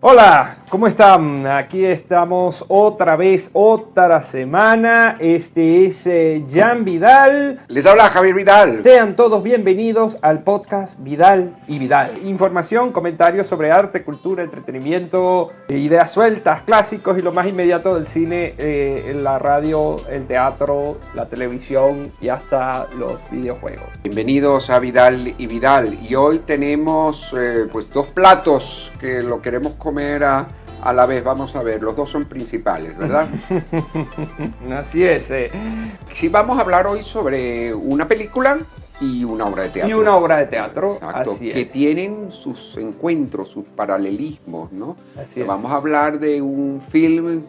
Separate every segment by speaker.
Speaker 1: Hola, ¿cómo están? Aquí estamos otra vez, otra semana. Este es Jan Vidal.
Speaker 2: Les habla Javier Vidal.
Speaker 1: Sean todos bienvenidos al podcast Vidal y Vidal. Información, comentarios sobre arte, cultura, entretenimiento, ideas sueltas, clásicos y lo más inmediato del cine, la radio, el teatro, la televisión y hasta los videojuegos.
Speaker 2: Bienvenidos a Vidal y Vidal. Y hoy tenemos pues dos platos que lo queremos comer a la vez. Vamos a ver, los dos son principales, ¿verdad?
Speaker 1: Así es.
Speaker 2: Sí, vamos a hablar hoy sobre una película y una obra de teatro.
Speaker 1: Y una obra de teatro,
Speaker 2: exacto,
Speaker 1: así
Speaker 2: que
Speaker 1: es.
Speaker 2: tienen sus encuentros, sus paralelismos, ¿no?
Speaker 1: Así es.
Speaker 2: Vamos a hablar de un film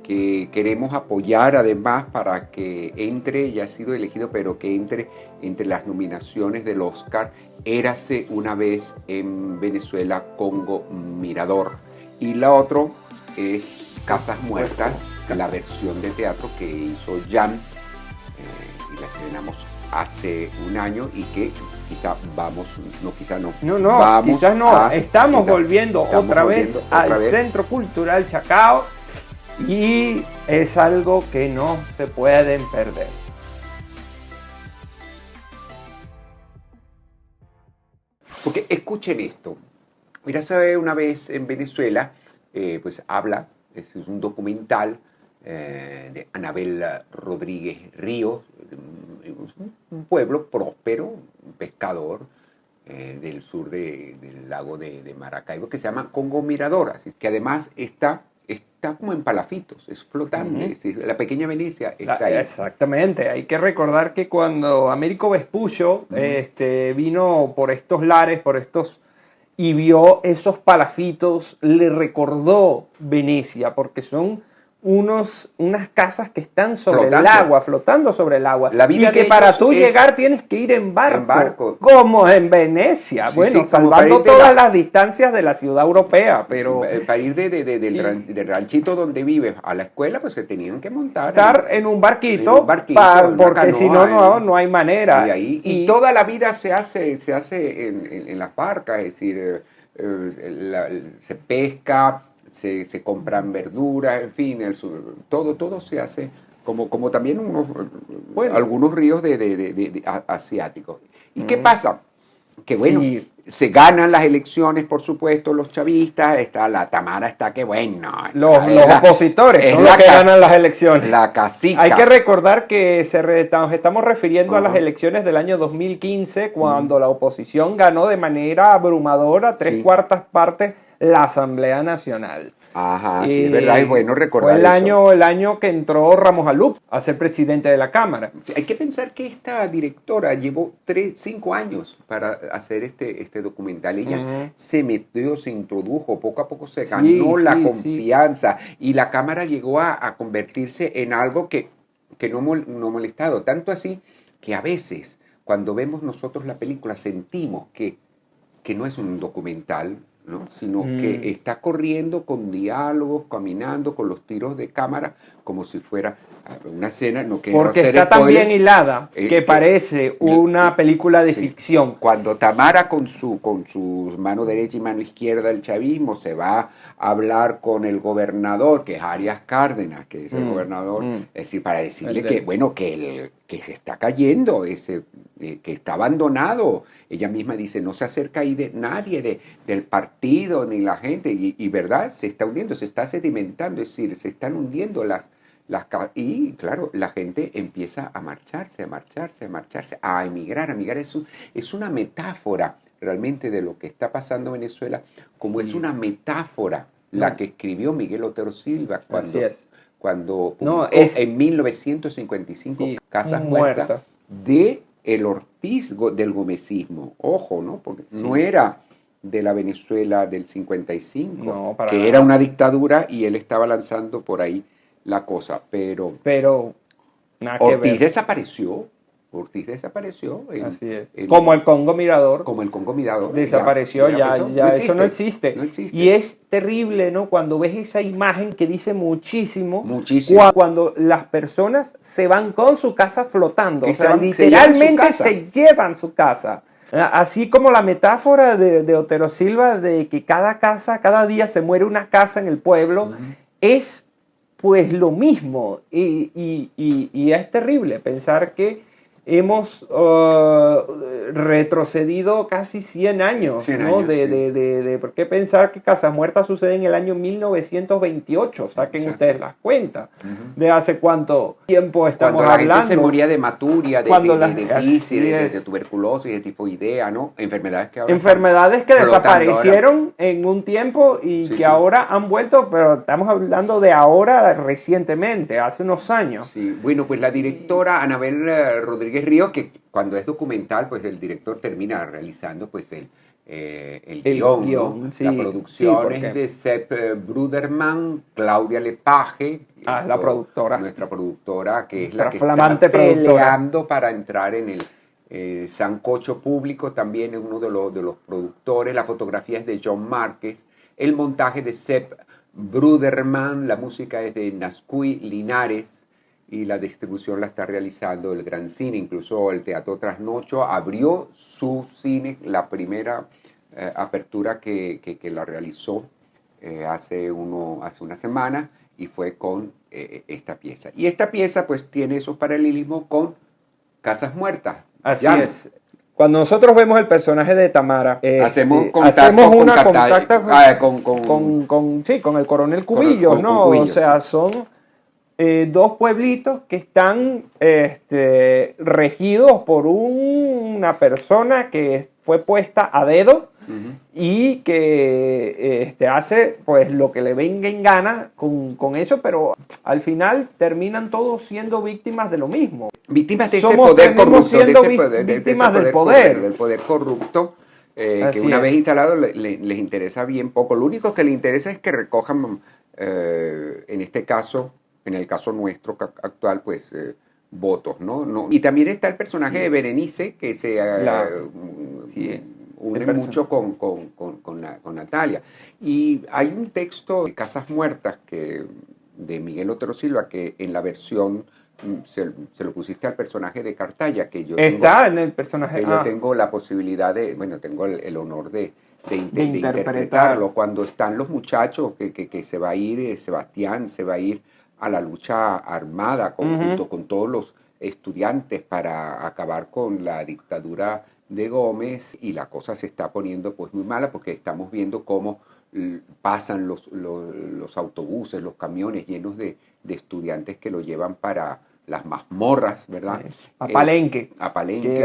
Speaker 2: que queremos apoyar además para que entre, ya ha sido elegido, pero que entre las nominaciones del Oscar, Érase una vez en Venezuela, Congo Mirador. Y la otra es Casas Muertas, la versión de teatro que hizo Jan, y la estrenamos hace un año y que quizá vamos, no quizá no.
Speaker 1: No,
Speaker 2: vamos
Speaker 1: quizás no, estamos
Speaker 2: quizá,
Speaker 1: volviendo otra vez al
Speaker 2: vez.
Speaker 1: Centro Cultural Chacao y es algo que no se pueden perder.
Speaker 2: Porque escuchen esto. Érase una vez en Venezuela, pues habla, es un documental de Anabel Rodríguez Ríos, un pueblo próspero, un pescador del sur del lago de Maracaibo, que se llama Congo Mirador, así que además está como en palafitos, es flotante, es decir, la pequeña Venecia está ahí.
Speaker 1: Exactamente, hay que recordar que cuando Américo Vespuccio vino por estos lares, y vio esos palafitos, le recordó Venecia, porque son unas casas que están sobre el agua, flotando sobre el agua, y que para tú llegar tienes que ir en barco, como en Venecia, sí, bueno, sí, salvando todas las distancias de la ciudad europea, pero...
Speaker 2: Para ir del ranchito donde vives a la escuela, pues se tenían que montar
Speaker 1: estar en un barquito porque si no hay manera.
Speaker 2: Y toda la vida se hace en las barcas, es decir, se pesca, se compran verduras, en fin, todo se hace como también algunos ríos asiáticos. ¿Y qué pasa? Que bueno, sí, se ganan las elecciones, por supuesto, los chavistas, la Tamara está que bueno.
Speaker 1: Los opositores son los que ganan las elecciones.
Speaker 2: La cacica.
Speaker 1: Hay que recordar que nos estamos refiriendo a las elecciones del año 2015, cuando la oposición ganó de manera abrumadora, 3/4 partes, la Asamblea Nacional.
Speaker 2: Ajá, sí, es verdad, es bueno recordar
Speaker 1: fue el año que entró Ramos Alup a ser presidente de la Cámara.
Speaker 2: Sí, hay que pensar que esta directora llevó 5 años para hacer este documental. Ella se metió, se introdujo, poco a poco se ganó la confianza y la Cámara llegó a convertirse en algo que no molestado. Tanto así que a veces, cuando vemos nosotros la película, sentimos que no es un documental, ¿no? Sino que está corriendo con diálogos, caminando con los tiros de cámara como si fuera una escena. No quiero
Speaker 1: porque
Speaker 2: hacer
Speaker 1: está tan
Speaker 2: spoiler,
Speaker 1: bien hilada que parece una película de ficción.
Speaker 2: Cuando Tamara con su mano derecha y mano izquierda del chavismo se va a hablar con el gobernador, que es Arias Cárdenas, que es el gobernador, es decir, para decirle que se está cayendo, que está abandonado. Ella misma dice, no se acerca ahí nadie del partido ni la gente, y verdad, se está hundiendo, se está sedimentando, es decir, se están hundiendo y claro, la gente empieza a marcharse, a emigrar. Es una metáfora realmente de lo que está pasando en Venezuela, como es una metáfora la que escribió Miguel Otero Silva cuando publicó en 1955 Casas Muertas de el Ortiz del gomecismo. Ojo, ¿no? Porque no era de la Venezuela del 55, que era una dictadura y él estaba lanzando por ahí la cosa, pero
Speaker 1: nada
Speaker 2: Ortiz desapareció.
Speaker 1: Así es. Como el Congo Mirador. Desapareció, ya eso no existe. Y es terrible, ¿no? Cuando ves esa imagen que dice muchísimo. Cuando las personas se van con su casa flotando. O sea, literalmente se llevan su casa. Así como la metáfora de Otero Silva de que cada casa, cada día se muere una casa en el pueblo, es pues lo mismo. Y es terrible pensar que hemos retrocedido casi 100 años,
Speaker 2: 100
Speaker 1: ¿no?
Speaker 2: años, sí.
Speaker 1: ¿Por qué pensar que Casas Muertas sucede en el año 1928? Saquen
Speaker 2: Exacto.
Speaker 1: ustedes las cuentas de hace cuánto tiempo estamos
Speaker 2: Cuando la gente
Speaker 1: hablando.
Speaker 2: se moría de maturia, de
Speaker 1: Así
Speaker 2: tisis, de
Speaker 1: es.
Speaker 2: tuberculosis, de tifoidea, ¿no? Enfermedades que ahora
Speaker 1: Enfermedades que
Speaker 2: están flotando
Speaker 1: desaparecieron en un tiempo y
Speaker 2: Sí,
Speaker 1: que
Speaker 2: sí.
Speaker 1: ahora han vuelto, pero estamos hablando de ahora recientemente, hace unos años.
Speaker 2: Sí, bueno, pues la directora Anabel Rodríguez Ríos, que cuando es documental, pues el director termina realizando pues el guión, ¿no?
Speaker 1: Sí,
Speaker 2: La
Speaker 1: sí,
Speaker 2: producción es
Speaker 1: porque
Speaker 2: de Sepp Bruderman, Claudia Lepage,
Speaker 1: es la productora,
Speaker 2: nuestra productora, que es la
Speaker 1: nuestra
Speaker 2: que
Speaker 1: flamante
Speaker 2: está
Speaker 1: productora.
Speaker 2: peleando para entrar en el sancocho público, también es uno de los productores, la fotografía es de John Márquez, el montaje de Sepp Bruderman, la música es de Nazcuy Linares, y la distribución la está realizando el Gran Cine. Incluso el Teatro Trasnocho abrió su cine, la primera apertura que la realizó hace una semana, y fue con esta pieza. Y esta pieza pues tiene esos paralelismos con Casas Muertas.
Speaker 1: Así
Speaker 2: Ya
Speaker 1: es. Cuando nosotros vemos el personaje de Tamara,
Speaker 2: hacemos contacto
Speaker 1: hacemos una
Speaker 2: con
Speaker 1: con el coronel Cubillos,
Speaker 2: con
Speaker 1: ¿no?
Speaker 2: Cubillos,
Speaker 1: O sea,
Speaker 2: sí.
Speaker 1: son dos pueblitos que están regidos por una persona que fue puesta a dedo y que hace pues lo que le venga en gana con eso, pero al final terminan todos siendo víctimas de lo mismo.
Speaker 2: Víctimas de ese
Speaker 1: Somos
Speaker 2: poder
Speaker 1: terminamos
Speaker 2: corrupto,
Speaker 1: siendo víctimas del poder.
Speaker 2: del poder corrupto, que
Speaker 1: Así
Speaker 2: una
Speaker 1: es.
Speaker 2: vez instalado les interesa bien poco. Lo único que les interesa es que recojan, en este caso, en el caso nuestro actual, pues votos, ¿no? Y también está el personaje de Berenice, que se une mucho con Natalia. Y hay un texto de Casas Muertas de Miguel Otero Silva, que en la versión se lo pusiste al personaje de Cartaya, que yo
Speaker 1: está en el personaje.
Speaker 2: que yo tengo la posibilidad tengo el honor de interpretarlo. Cuando están los muchachos, que se va a ir, Sebastián se va a ir a la lucha armada junto con todos los estudiantes para acabar con la dictadura de Gómez, y la cosa se está poniendo pues muy mala, porque estamos viendo cómo pasan los autobuses, los camiones llenos de estudiantes que lo llevan para las mazmorras, ¿verdad?
Speaker 1: A Palenque.
Speaker 2: A Palenque.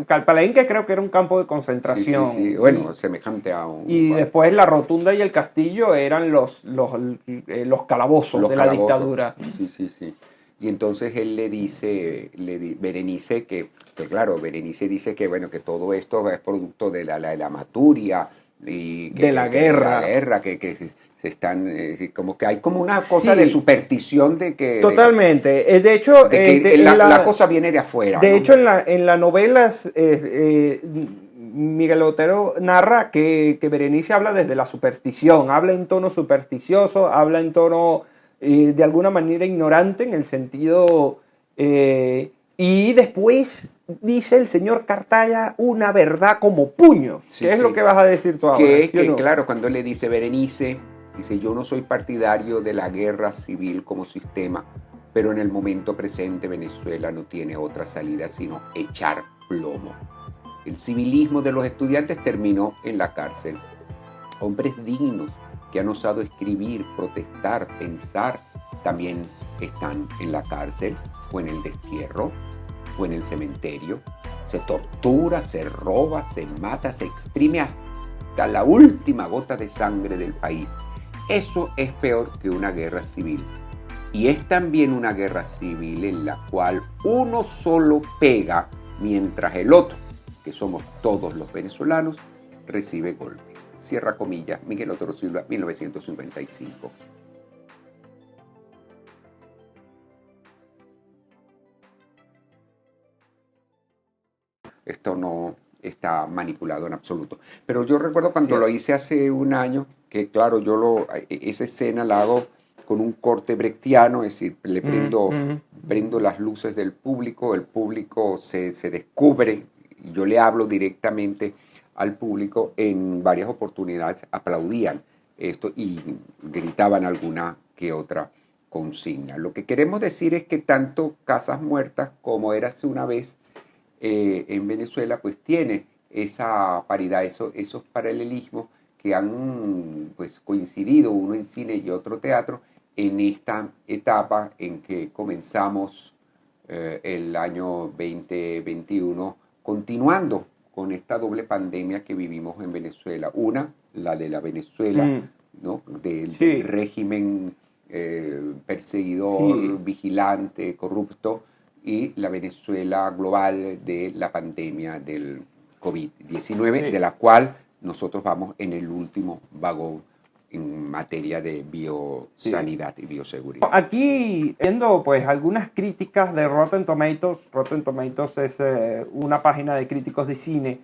Speaker 1: El Palenque creo que era un campo de concentración.
Speaker 2: Sí. Bueno, semejante a un...
Speaker 1: Y después la Rotunda y el Castillo eran los calabozos de la dictadura.
Speaker 2: Sí. Y entonces él le dice, Berenice, que claro, Berenice dice que bueno, que todo esto es producto de la maturia y
Speaker 1: de la guerra,
Speaker 2: que se están, como que hay como una cosa de superstición de que...
Speaker 1: Totalmente. De hecho,
Speaker 2: la cosa viene de afuera.
Speaker 1: De
Speaker 2: ¿no?
Speaker 1: hecho, en la novela Miguel Otero narra que Berenice habla desde la superstición, habla en tono supersticioso, habla en tono de alguna manera ignorante, en el sentido... y después dice el señor Cartaya una verdad como puño. ¿Qué es lo que vas a decir tú ahora?
Speaker 2: Que es que, claro, cuando le dice Berenice, dice: yo no soy partidario de la guerra civil como sistema, pero en el momento presente Venezuela no tiene otra salida sino echar plomo. El civilismo de los estudiantes terminó en la cárcel. Hombres dignos que han osado escribir, protestar, pensar, también están en la cárcel, o en el destierro, o en el cementerio. Se tortura, se roba, se mata, se exprime hasta la última gota de sangre del país. Eso es peor que una guerra civil. Y es también una guerra civil en la cual uno solo pega mientras el otro, que somos todos los venezolanos, recibe golpes. Cierra comillas, Miguel Otero Silva, 1955. Esto no está manipulado en absoluto. Pero yo recuerdo cuando lo hice hace un año, que claro, esa escena la hago con un corte brechtiano, es decir, le prendo las luces del público, el público se descubre yo le hablo directamente al público, en varias oportunidades aplaudían esto y gritaban alguna que otra consigna. Lo que queremos decir es que tanto Casas Muertas como Érase una vez en Venezuela, pues tiene esa paridad, esos paralelismos que han pues coincidido, uno en cine y otro teatro, en esta etapa en que comenzamos el año 2021, continuando con esta doble pandemia que vivimos en Venezuela. Una, la de la Venezuela, ¿no? Del régimen perseguidor, vigilante, corrupto, y la Venezuela global de la pandemia del COVID-19, de la cual nosotros vamos en el último vagón en materia de biosanidad y bioseguridad.
Speaker 1: Aquí viendo pues algunas críticas de Rotten Tomatoes. Rotten Tomatoes es una página de críticos de cine.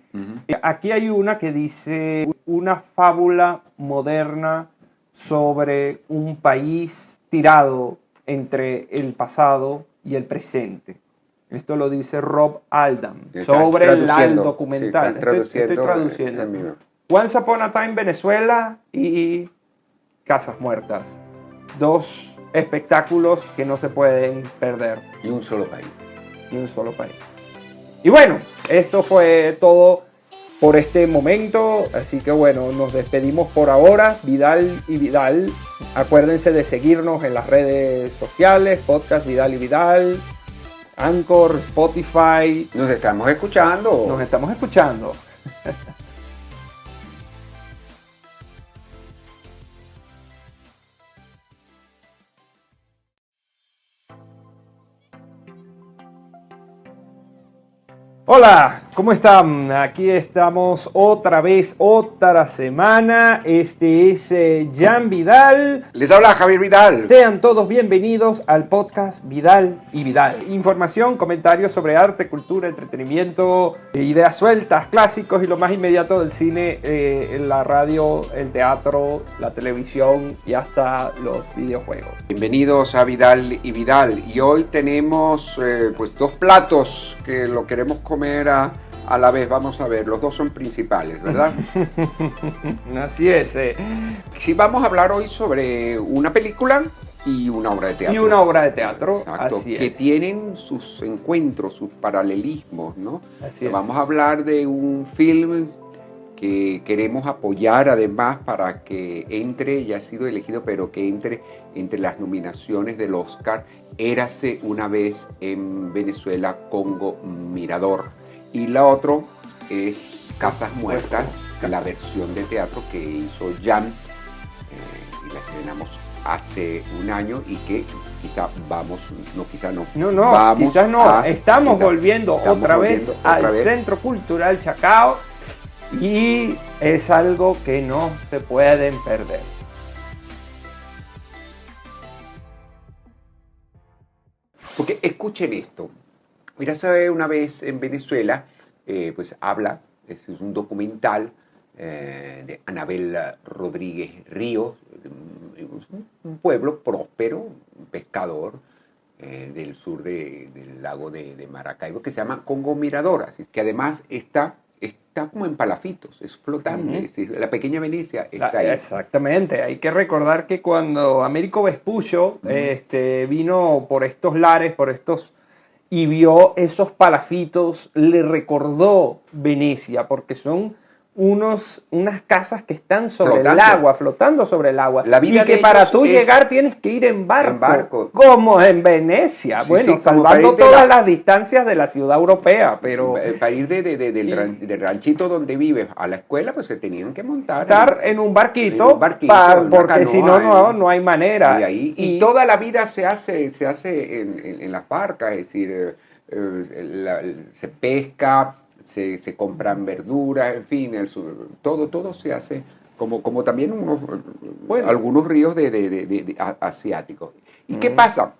Speaker 1: Aquí hay una que dice una fábula moderna sobre un país tirado entre el pasado y el presente. Esto lo dice Rob Aldam sobre el documental. Estoy traduciendo. Once Upon a Time Venezuela y Casas Muertas. Dos espectáculos que no se pueden perder.
Speaker 2: Y un solo país.
Speaker 1: Y un solo país. Y bueno, esto fue todo por este momento. Así que bueno, nos despedimos por ahora. Vidal y Vidal. Acuérdense de seguirnos en las redes sociales. Podcast Vidal y Vidal. Anchor, Spotify.
Speaker 2: Nos estamos escuchando.
Speaker 1: Nos estamos escuchando. Hola, ¿cómo están? Aquí estamos otra vez, otra semana. Este es Jan Vidal.
Speaker 2: Les habla Javier Vidal.
Speaker 1: Sean todos bienvenidos al podcast Vidal y Vidal. Información, comentarios sobre arte, cultura, entretenimiento, ideas sueltas, clásicos y lo más inmediato del cine, la radio, el teatro, la televisión y hasta los videojuegos.
Speaker 2: Bienvenidos a Vidal y Vidal. Y hoy tenemos pues dos platos que lo queremos comer a la vez. Vamos a ver, los dos son principales, ¿verdad?
Speaker 1: Así es.
Speaker 2: Sí, vamos a hablar hoy sobre una película y una obra de teatro.
Speaker 1: Y una obra de teatro,
Speaker 2: exacto,
Speaker 1: así
Speaker 2: que
Speaker 1: es.
Speaker 2: tienen sus encuentros, sus paralelismos, ¿no?
Speaker 1: Así es.
Speaker 2: Vamos a hablar de un film que queremos apoyar además para que entre, ya ha sido elegido, pero que entre las nominaciones del Oscar, Érase una vez en Venezuela, Congo Mirador. Y la otra es Casas Muertas, la versión de teatro que hizo Jan, y la estrenamos hace un año y que estamos
Speaker 1: volviendo otra vez al Centro Cultural Chacao. Y es algo que no se pueden perder.
Speaker 2: Porque escuchen esto. Érase una vez en Venezuela, pues habla, es un documental de Anabel Rodríguez Ríos, un pueblo próspero, un pescador del sur del lago de Maracaibo, que se llama Congo Mirador, así que además está como en palafitos, es flotante, es decir, la pequeña Venecia está ahí.
Speaker 1: Exactamente, hay que recordar que cuando Américo Vespucio vino por estos lares, y vio esos palafitos, le recordó Venecia, porque son unas casas que están sobre el agua, flotando sobre el agua. Y que para tú llegar tienes que ir en barco. Como en Venecia. Sí, bueno, sí, salvando todas las distancias de la ciudad europea, pero...
Speaker 2: Para ir del ranchito donde vives a la escuela, pues se tenían que montar.
Speaker 1: Estar en un barquito, porque si no, no hay manera.
Speaker 2: Y toda la vida se hace en las barcas, es decir, se pesca, se compran verduras, en fin, todo se hace como también algunos ríos asiáticos. ¿Y qué pasa?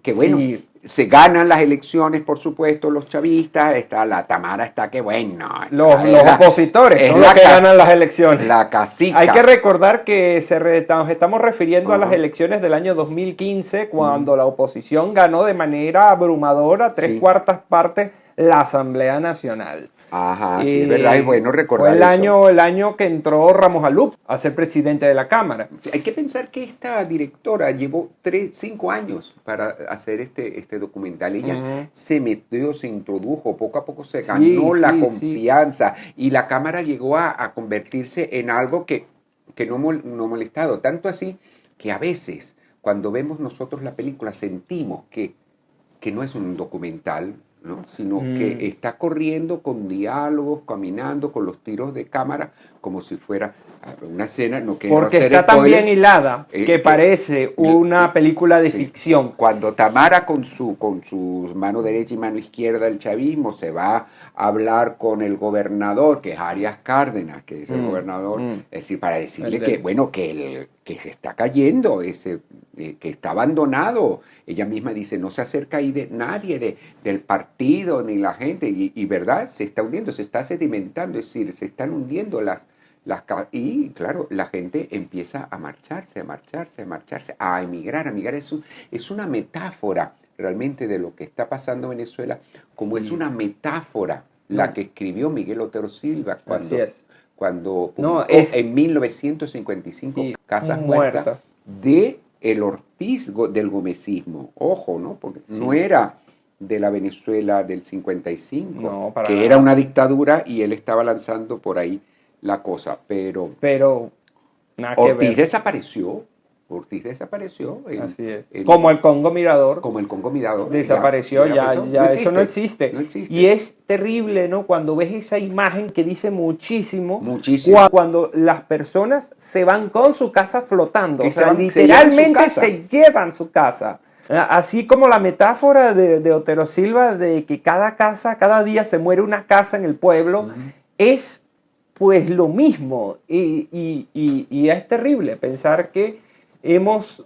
Speaker 2: Que bueno, se ganan las elecciones, por supuesto, los chavistas, la Tamara está que bueno.
Speaker 1: Los opositores son los que ganan las elecciones.
Speaker 2: La cacica.
Speaker 1: Hay que recordar que nos estamos refiriendo a las elecciones del año 2015, cuando la oposición ganó de manera abrumadora, 3/4 partes, la Asamblea Nacional.
Speaker 2: Ajá, sí, es verdad, es bueno recordar
Speaker 1: fue
Speaker 2: eso.
Speaker 1: el año que entró Ramos Alup a ser presidente de la Cámara.
Speaker 2: Sí, hay que pensar que esta directora llevó 5 años para hacer este documental. Ella
Speaker 1: Ujú.
Speaker 2: se metió, se introdujo, poco a poco se
Speaker 1: Sí,
Speaker 2: ganó la
Speaker 1: sí, sí.
Speaker 2: confianza y la cámara llegó a convertirse en algo que no ha molestado. Tanto así que a veces, cuando vemos nosotros la película, sentimos que no es un documental, ¿no? Sino que
Speaker 1: Mm.
Speaker 2: está corriendo con diálogos, caminando, con los tiros de cámara, como si fuera una escena, no quiero
Speaker 1: Porque
Speaker 2: hacer
Speaker 1: está tan bien
Speaker 2: spoiler,
Speaker 1: hilada que parece una película de
Speaker 2: sí.
Speaker 1: ficción.
Speaker 2: Cuando Tamara con su mano derecha y mano izquierda del chavismo se va a hablar con el gobernador, que es Arias Cárdenas, que es el gobernador, es decir, para decirle que, bueno, que se está cayendo, que está abandonado. Ella misma dice, no se acerca ahí de nadie del partido ni la gente, y verdad, se está hundiendo, se está sedimentando, es decir, se están hundiendo y claro, la gente empieza a marcharse, a marcharse, a marcharse, a emigrar, a emigrar. Es una metáfora realmente de lo que está pasando en Venezuela, como es una metáfora la
Speaker 1: No,
Speaker 2: que escribió Miguel Otero Silva
Speaker 1: así es.
Speaker 2: cuando
Speaker 1: No,
Speaker 2: publicó
Speaker 1: es
Speaker 2: en 1955
Speaker 1: y
Speaker 2: Casas Muertas
Speaker 1: muerta.
Speaker 2: de el Ortiz del gomecismo. Ojo, ¿no? Porque no
Speaker 1: Sí,
Speaker 2: era de la Venezuela del 55,
Speaker 1: no, para
Speaker 2: que era
Speaker 1: nada.
Speaker 2: una dictadura y él estaba lanzando por ahí la cosa, pero
Speaker 1: Pero nada que
Speaker 2: Ortiz
Speaker 1: ver.
Speaker 2: desapareció, Ortiz desapareció
Speaker 1: Así es. Como el Congo Mirador
Speaker 2: como el Congo Mirador,
Speaker 1: desapareció,
Speaker 2: ya
Speaker 1: ya,
Speaker 2: pasó, no
Speaker 1: ya eso no
Speaker 2: existe,
Speaker 1: existe.
Speaker 2: no
Speaker 1: Y
Speaker 2: existe,
Speaker 1: es terrible, ¿no? Cuando ves esa imagen que dice muchísimo,
Speaker 2: muchísimo,
Speaker 1: cuando las personas se van con su casa flotando,
Speaker 2: que
Speaker 1: o sea,
Speaker 2: se llevan su
Speaker 1: literalmente
Speaker 2: casa,
Speaker 1: se llevan su casa. Así como la metáfora de Otero Silva de que cada casa, cada día se muere una casa en el pueblo, es pues lo mismo. Y es terrible pensar que hemos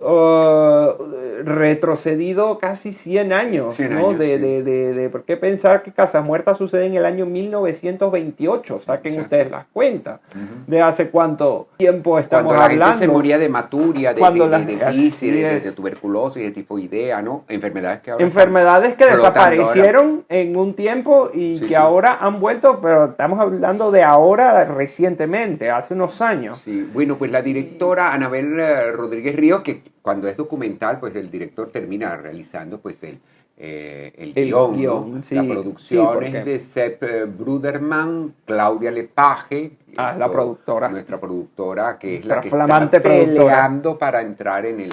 Speaker 1: retrocedido casi 100 años,
Speaker 2: 100
Speaker 1: ¿no?
Speaker 2: años, sí,
Speaker 1: ¿Por qué pensar que Casas Muertas sucede en el año 1928? Saquen
Speaker 2: exacto.
Speaker 1: ustedes las cuentas.
Speaker 2: Ujú.
Speaker 1: ¿De hace cuánto tiempo estamos
Speaker 2: Cuando la gente se
Speaker 1: hablando?
Speaker 2: moría de maturia,
Speaker 1: Cuando
Speaker 2: de tisis,
Speaker 1: así
Speaker 2: de
Speaker 1: es.
Speaker 2: tuberculosis, de tifoidea, ¿no? Enfermedades que ahora están
Speaker 1: Enfermedades que
Speaker 2: flotando ahora.
Speaker 1: desaparecieron en un tiempo y
Speaker 2: Sí,
Speaker 1: que
Speaker 2: sí.
Speaker 1: ahora han vuelto, pero estamos hablando de ahora recientemente, hace unos años.
Speaker 2: Sí, bueno, pues la directora Anabel Rodríguez Ríos, que cuando es documental, pues el director termina realizando pues el
Speaker 1: El
Speaker 2: guión, ¿no?
Speaker 1: guión,
Speaker 2: La
Speaker 1: sí, sí,
Speaker 2: producción es
Speaker 1: porque
Speaker 2: de Sepp Bruderman, Claudia Lepage,
Speaker 1: la productora,
Speaker 2: nuestra productora, que es la
Speaker 1: nuestra
Speaker 2: que está
Speaker 1: flamante productora.
Speaker 2: peleando para entrar en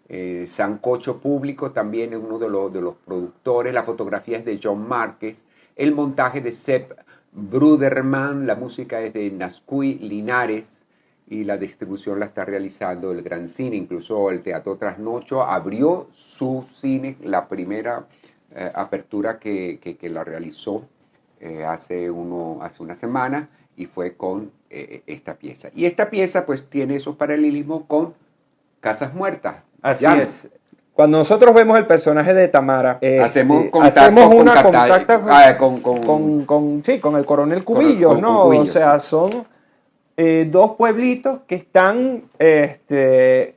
Speaker 2: el sancocho público, también es uno de los productores. La fotografía es de John Márquez, el montaje de Sepp Bruderman, la música es de Nazcuy Linares y la distribución la está realizando el Gran Cine. Incluso el Teatro Trasnocho abrió su cine, la primera apertura que la realizó hace una semana, y fue con esta pieza. Y esta pieza pues tiene esos paralelismos con Casas Muertas.
Speaker 1: Así
Speaker 2: Jan,
Speaker 1: es. Cuando nosotros vemos el personaje de Tamara,
Speaker 2: hacemos
Speaker 1: hacemos
Speaker 2: contacto
Speaker 1: una contacta
Speaker 2: con
Speaker 1: con el coronel Cubillos,
Speaker 2: con
Speaker 1: ¿no? O
Speaker 2: Cubillos, sí.
Speaker 1: sea, son dos pueblitos que están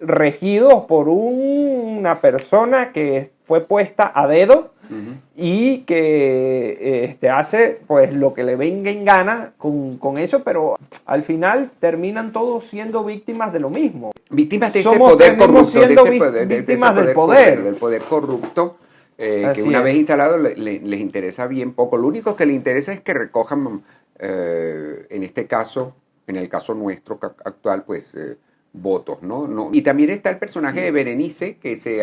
Speaker 1: regidos por una persona que fue puesta a dedo
Speaker 2: Uh-huh.
Speaker 1: y que hace pues lo que le venga en gana con eso, pero al final terminan todos siendo víctimas de lo mismo.
Speaker 2: Víctimas de ese
Speaker 1: Somos
Speaker 2: poder
Speaker 1: terminamos
Speaker 2: corrupto,
Speaker 1: siendo víctimas del poder.
Speaker 2: del poder corrupto, que
Speaker 1: Así
Speaker 2: una vez
Speaker 1: es.
Speaker 2: instalado les interesa bien poco. Lo único que les interesa es que recojan, en este caso, en el caso nuestro actual, pues votos, ¿no? No. Y también está el personaje de
Speaker 1: Sí,
Speaker 2: Berenice, que se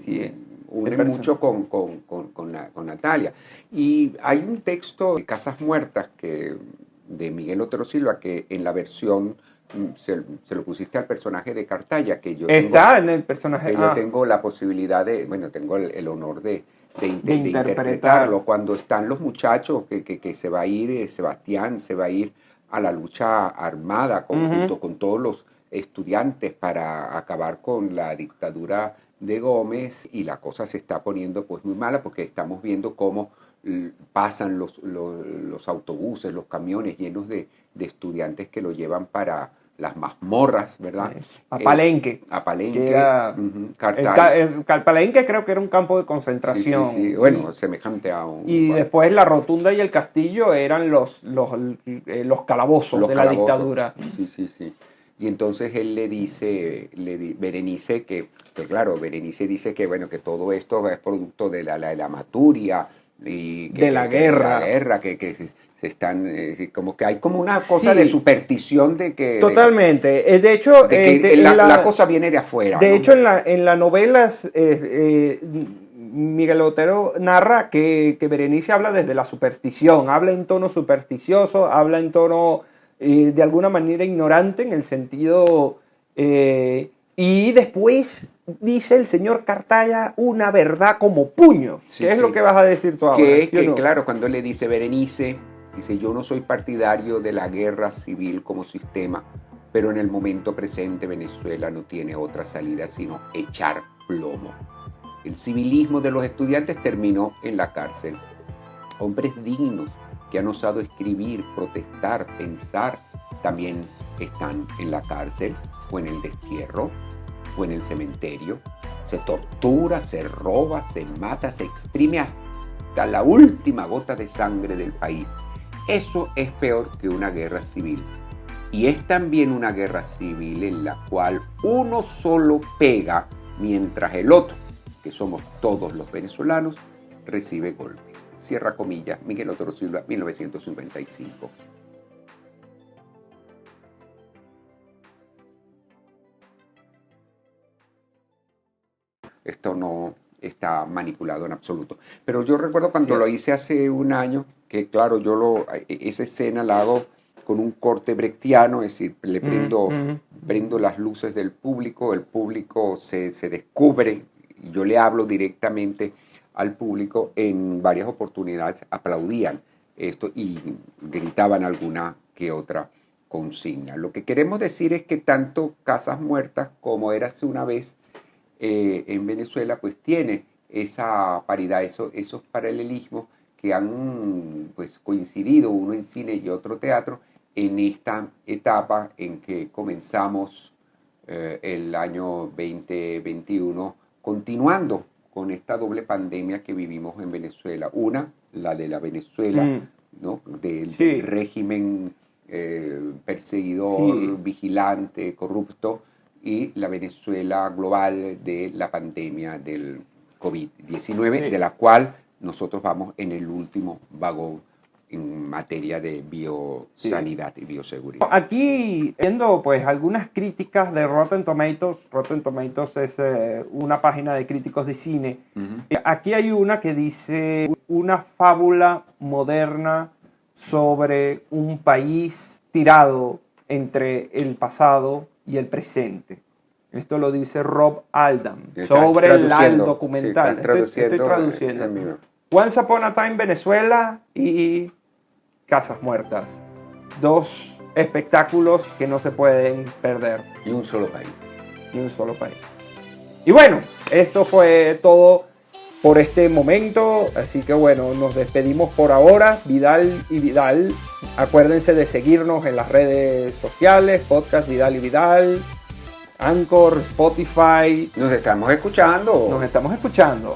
Speaker 1: sí, el
Speaker 2: une
Speaker 1: personaje.
Speaker 2: mucho con Natalia. Y hay un texto de Casas Muertas de Miguel Otero Silva, que en la versión se lo pusiste al personaje de Cartaya,
Speaker 1: Está en el personaje.
Speaker 2: que yo tengo la posibilidad bueno, tengo el honor de
Speaker 1: De
Speaker 2: interpretarlo,
Speaker 1: interpretar.
Speaker 2: cuando están los muchachos que se va a ir, Sebastián se va a ir a la lucha armada
Speaker 1: Ujú.
Speaker 2: junto con todos los estudiantes para acabar con la dictadura de Gómez, y la cosa se está poniendo pues muy mala, porque estamos viendo cómo pasan los autobuses, los camiones llenos de estudiantes que lo llevan las mazmorras, ¿verdad?
Speaker 1: A Palenque.
Speaker 2: A Palenque.
Speaker 1: Palenque creo que era un campo de concentración.
Speaker 2: Sí. Bueno, semejante a un...
Speaker 1: Y después la rotunda y el castillo eran los calabozos de la dictadura.
Speaker 2: Sí. Y entonces él le dice, Berenice, Berenice dice que, bueno, que todo esto es producto de la maturia y
Speaker 1: de la guerra.
Speaker 2: Que se están, como que hay como una cosa de superstición de que...
Speaker 1: Totalmente. De hecho...
Speaker 2: la cosa viene de afuera.
Speaker 1: De hecho, en la novela Miguel Otero narra que Berenice habla desde la superstición, habla en tono supersticioso, habla en tono de alguna manera ignorante en el sentido... y después dice el señor Cartaya una verdad como puño. ¿Qué es lo que vas a decir tú ahora?
Speaker 2: Que es que, claro, cuando le dice Berenice, dice, yo no soy partidario de la guerra civil como sistema, pero en el momento presente Venezuela no tiene otra salida sino echar plomo. El civilismo de los estudiantes terminó en la cárcel. Hombres dignos que han osado escribir, protestar, pensar, también están en la cárcel o en el destierro o en el cementerio. Se tortura, se roba, se mata, se exprime hasta la última gota de sangre del país. Eso es peor que una guerra civil. Y es también una guerra civil en la cual uno solo pega mientras el otro, que somos todos los venezolanos, recibe golpes. Cierra comillas, Miguel Otero Silva, 1955. Esto no está manipulado en absoluto. Pero yo recuerdo cuando lo hice hace un año, que claro, esa escena la hago con un corte brechtiano, es decir, le prendo las luces del público, el público se descubre, y yo le hablo directamente al público. En varias oportunidades aplaudían esto y gritaban alguna que otra consigna. Lo que queremos decir es que tanto Casas Muertas como Érase una vez en Venezuela, pues tiene esa paridad, esos paralelismos que han pues coincidido, uno en cine y otro teatro, en esta etapa en que comenzamos el año 2021, continuando con esta doble pandemia que vivimos en Venezuela. Una, la de la Venezuela, ¿no? Del régimen perseguidor, vigilante, corrupto, y la Venezuela global de la pandemia del COVID-19, de la cual nosotros vamos en el último vagón en materia de biosanidad y bioseguridad.
Speaker 1: Aquí, viendo pues algunas críticas de Rotten Tomatoes. Rotten Tomatoes es una página de críticos de cine. Aquí hay una que dice una fábula moderna sobre un país tirado entre el pasado y el presente. Esto lo dice Rob Aldan sobre el documental. Estoy traduciendo. Once Upon a Time Venezuela y Casas Muertas. Dos espectáculos que no se pueden perder.
Speaker 2: Y un solo país.
Speaker 1: Y bueno, esto fue todo por este momento. Así que bueno, nos despedimos por ahora. Vidal y Vidal. Acuérdense de seguirnos en las redes sociales. Podcast Vidal y Vidal. Anchor, Spotify.
Speaker 2: Nos estamos escuchando.